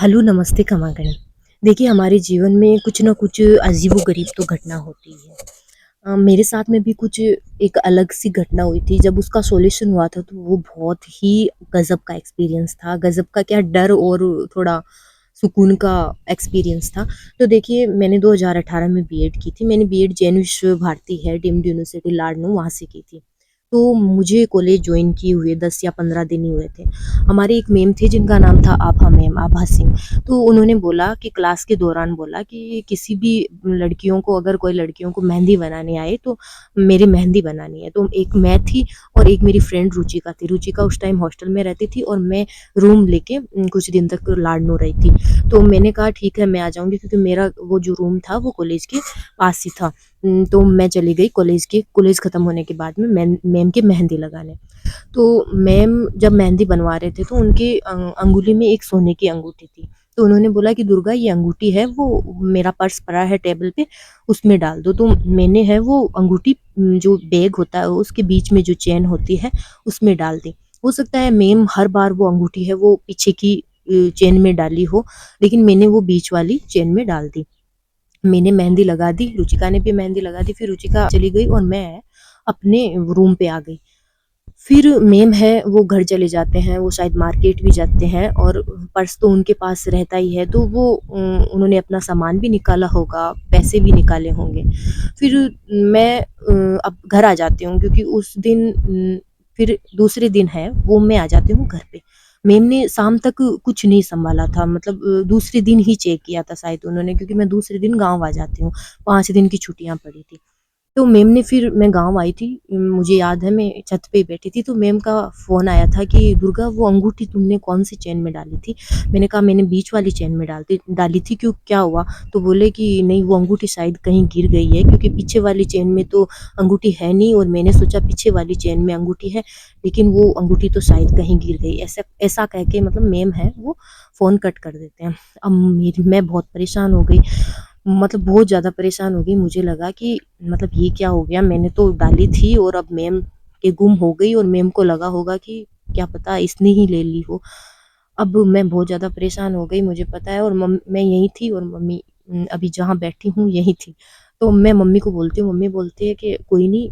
Hello, नमस्ते, क्षमा करें। देखिए, हमारे जीवन में कुछ न कुछ अजीबो-गरीब तो घटना होती है। मेरे साथ में भी कुछ एक अलग-सी घटना हुई थी, जब उसका सॉल्यूशन हुआ था, तो वो बहुत ही गज़ब का एक्सपीरियंस था। गज़ब का क्या, डर और थोड़ा सुकून का एक्सपीरियंस था। तो देखिए, मैंने 2018 में बीएड की थी। मैंने बीएड जैन विश्व भारती है, डीम्ड यूनिवर्सिटी लाडनू, वहाँ से की थी। तो मुझे कॉलेज जॉइन किए हुए 10 या 15 दिन ही हुए थे। हमारे एक मैम थे जिनका नाम था आभा मैम, आभा सिंह। तो उन्होंने बोला कि क्लास के दौरान बोला कि किसी भी लड़कियों को, अगर कोई लड़कियों को मेहंदी बनाने आए तो मेरी मेहंदी बनानी है। तो एक मैं थी और एक मेरी फ्रेंड रुचिका थी। रुचिका उस टाइम हॉस्टल में रहती थी और मैं रूम लेके कुछ दिन तक लाडनू रही थी। तो मैंने कहा ठीक है, मैं आ जाऊँगी, क्योंकि मेरा वो जो रूम था वो कॉलेज के पास ही था। तो मैं चली गई कॉलेज खत्म होने के बाद में मैम की मेहंदी लगाने। तो मैम जब मेहंदी बनवा रहे थे, तो उनके अंगुली में एक सोने की अंगूठी थी। तो उन्होंने बोला कि दुर्गा, ये अंगूठी है, वो मेरा पर्स पड़ा है टेबल पे, उसमें डाल दो। तो मैंने है वो अंगूठी, जो बैग होता है उसके बीच में जो चेन होती है उसमें डाल दी। हो सकता है मैम हर बार वो अंगूठी है वो पीछे की चेन में डाली हो, लेकिन मैंने वो बीच वाली चेन में डाल दी। मैंने मेहंदी लगा दी, रुचिका ने भी मेहंदी लगा दी, फिर रुचिका चली गई और मैं अपने रूम पे आ गई। फिर मैम है वो घर चले जाते हैं, वो शायद मार्केट भी जाते हैं और पर्स तो उनके पास रहता ही है, तो वो उन्होंने अपना सामान भी निकाला होगा, पैसे भी निकाले होंगे। फिर मैं अब घर आ जाती हूँ, क्योंकि उस दिन फिर दूसरे दिन है वो मैं आ जाती हूँ घर पे। मैम ने शाम तक कुछ नहीं सँभाला था, मतलब दूसरे दिन ही चेक किया था शायद उन्होंने, क्योंकि मैं दूसरे दिन गाँव आ जाती हूँ, 5 दिन की छुट्टियाँ पड़ी थी। तो मैम ने, फिर मैं गाँव आई थी, मुझे याद है मैं छत पे ही बैठी थी, तो मैम का फ़ोन आया था कि दुर्गा, वो अंगूठी तुमने कौन-सी चेन में डाली थी? मैंने कहा मैंने बीच वाली चेन में डाली थी, क्यों, क्या हुआ? तो बोले कि नहीं, वो अंगूठी शायद कहीं गिर गई है, क्योंकि पीछे वाली चेन में तो अंगूठी है नहीं, और मैंने सोचा पीछे वाली चेन में अंगूठी है, लेकिन वो अंगूठी तो शायद कहीं गिर गई। ऐसा ऐसा कह के, मतलब मैम है वो फ़ोन कट कर देते हैं। अब मेरी मैं बहुत परेशान हो गई, मतलब बहुत ज़्यादा परेशान हो गई। मुझे लगा कि मतलब ये क्या हो गया? मैंने तो डाली थी और अब मैम के गुम हो गई, और मैम को लगा होगा कि क्या पता इसने ही ले ली हो। अब मैं बहुत ज़्यादा परेशान हो गई, मुझे पता है, और मैं यहीं थी और मम्मी अभी जहाँ बैठी हूँ यहीं थी। तो मैं मम्मी को बोलती हूँ, मम्मी बोलती है कि कोई नहीं,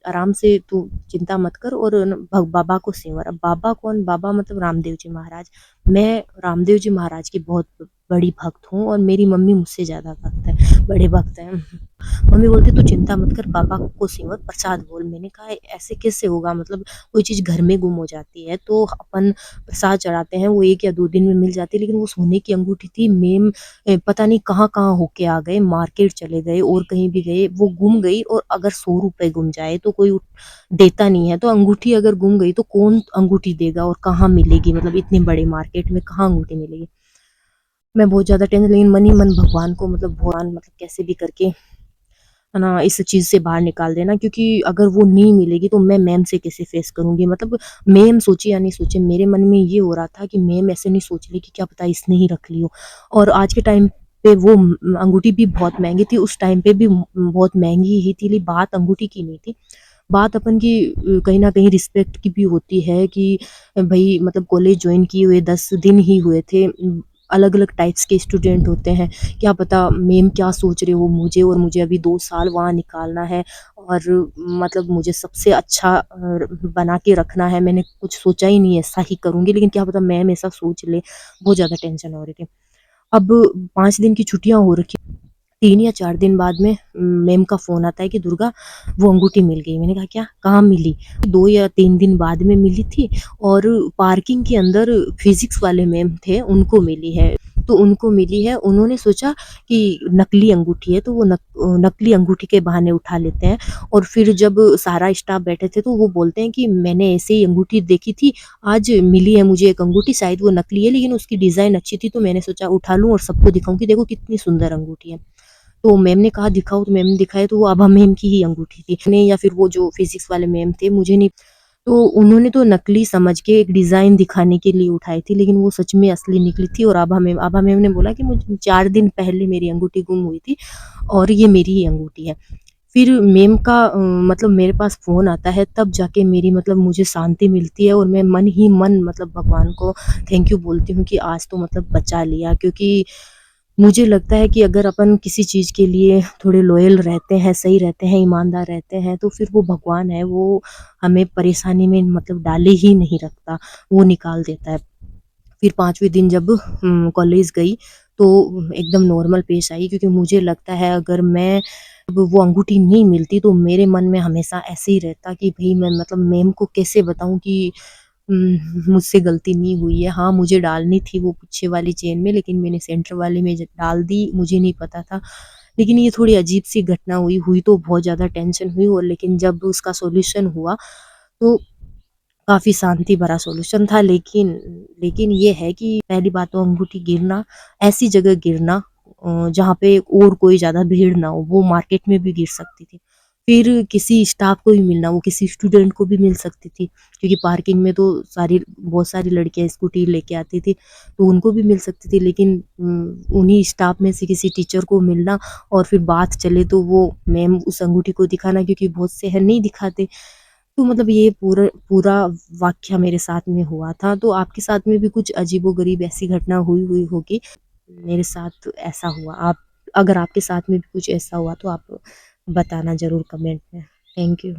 आराम से तू चिंता मत कर, और न भ बाबा को सिमर। अब बाबा कौन? बाबा मतलब रामदेव जी महाराज। मैं रामदेव जी महाराज की बहुत बड़ी भक्त हूँ, और मेरी मम्मी मुझसे ज़्यादा भक्त है, बड़े भक्त हैं। मम्मी बोलती तू चिंता मत कर, बाबा को सिमर, प्रसाद बोल। मैंने कहा ऐसे कैसे होगा? मतलब कोई चीज़ घर में गुम हो जाती है तो अपन प्रसाद चढ़ाते हैं, वो 1 या 2 दिन में मिल जाती है, लेकिन वो सोने की अंगूठी थी। मैम पता नहीं कहाँ-कहाँ होके आ गए, मार्केट चले गए और कहीं भी गए, वो गुम गई। और अगर ₹100 गुम जाए तो कोई देता नहीं है, तो अंगूठी अगर गुम गई तो कौन अंगूठी देगा और कहाँ मिलेगी? मतलब इतने बड़े मार्केट में कहाँ अंगूठी मिलेगी? मैं बहुत ज़्यादा टेंशन, लेकिन मन ही मन भगवान को, मतलब भगवान, मतलब कैसे भी करके है ना, इस चीज़ से बाहर निकाल देना, क्योंकि अगर वो नहीं मिलेगी तो मैं मैम से कैसे फेस करूँगी? मतलब मैम सोचे या नहीं सोचे, मेरे मन में ये हो रहा था कि मैम ऐसे नहीं सोच ली कि क्या पता इसने ही रख ली हो। और आज के टाइम पे वो अंगूठी भी बहुत महँगी थी, उस टाइम पे भी बहुत महँगी ही थी, बात अंगूठी की नहीं थी। बात अपन की कहीं न कहीं रिस्पेक्ट की भी होती है कि भई, मतलब कॉलेज जॉइन किए हुए 10 दिन ही हुए थे। अलग-अलग टाइप्स के स्टूडेंट होते हैं। क्या पता मैम क्या सोच रहे हो मुझे, और मुझे अभी 2 साल वहाँ निकालना है, और मतलब मुझे सबसे अच्छा बना के रखना है। मैंने कुछ सोचा ही नहीं है, ऐसा ही करूँगी, लेकिन क्या पता मैम ऐसा सोच ले। बहुत ज़्यादा टेंशन हो रही थी। अब 5 दिन की छुट्टियाँ हो रखी, 3 या 4 दिन बाद में मैम का फ़ोन आता है कि दुर्गा, वो अंगूठी मिल गई। मैंने कहा क्या? कहाँ मिली? 2 या 3 दिन बाद में मिली थी, और पार्किंग के अंदर फिज़िक्स वाले मैम थे, उनको मिली है। तो उनको मिली है, उन्होंने सोचा कि नकली अंगूठी है, तो वो नकली अंगूठी के बहाने उठा लेते हैं। और फिर जब सारा स्टाफ बैठे थे, तो वो बोलते हैं कि मैंने ऐसे ही अंगूठी देखी थी, आज मिली है मुझे एक अंगूठी, शायद वो नकली है, लेकिन उसकी डिज़ाइन अच्छी थी, तो मैंने सोचा उठा लूँ और सबको दिखाऊँ कि देखो कितनी सुंदर अंगूठी है। तो मैम ने कहा दिखाओ, तो मैम ने दिखाया, तो वो आभा मैम की ही अंगूठी थी। ने या फिर वो जो फिज़िक्स वाले मैम थे, मुझे नहीं, तो उन्होंने तो नकली समझ के एक डिज़ाइन दिखाने के लिए उठाई थी, लेकिन वो सच में असली निकली थी। और आभा मैम ने बोला कि मुझे 4 दिन पहले मेरी अंगूठी गुम हुई थी, और ये मेरी ही अंगूठी है। फिर मैम का मतलब मेरे पास फ़ोन आता है, तब जाके मेरी मतलब मुझे शांति मिलती है और मैं मन ही मन मतलब भगवान को थैंक यू बोलती हूँ कि आज तो मतलब बचा लिया। क्योंकि मुझे लगता है कि अगर अपन किसी चीज़ के लिए थोड़े लॉयल रहते हैं, सही रहते हैं, ईमानदार रहते हैं, तो फिर वो भगवान है, वो हमें परेशानी में मतलब डाले ही नहीं रखता, वो निकाल देता है। फिर 5वें दिन जब कॉलेज गई, तो एकदम नॉर्मल पेश आई, क्योंकि मुझे लगता है अगर मैं अब वो अंगूठी नहीं मिलती तो मेरे मन में हमेशा ऐसे ही रहता कि भई मैं मतलब मैम को कैसे बताऊँ कि मुझसे गलती नहीं हुई है। हाँ, मुझे डालनी थी वो पीछे वाली चेन में, लेकिन मैंने सेंटर वाले में ज डाल दी, मुझे नहीं पता था। लेकिन ये थोड़ी अजीब-सी घटना हुई तो बहुत ज़्यादा टेंशन हुई, और लेकिन जब उसका सॉल्यूशन हुआ, तो काफ़ी शांति भरा सॉल्यूशन था। लेकिन ये है कि पहली बात तो अंगूठी गिरना, ऐसी जगह गिरना जहाँ पे और कोई ज़्यादा भीड़ ना हो, वो मार्केट में भी गिर सकती थी। फिर किसी स्टाफ को भी मिलना, वो किसी स्टूडेंट को भी मिल सकती थी, क्योंकि पार्किंग में तो बहुत सारी लड़कियाँ स्कूटी लेके आती थी, तो उनको भी मिल सकती थी। लेकिन उन्हीं स्टाफ में से किसी टीचर को मिलना, और फिर बात चले तो वो मैम उस अंगूठी को दिखाना, क्योंकि बहुत से हैं नहीं दिखाते। तो मतलब ये पूरा पूरा वाक़या मेरे साथ में हुआ था। तो आपके साथ में भी कुछ अजीबो-गरीब ऐसी घटना हुई हुई होगी? मेरे साथ ऐसा हुआ। आप अगर आपके साथ में भी कुछ ऐसा हुआ तो आप बताना ज़रूर कमेंट में। Thank you.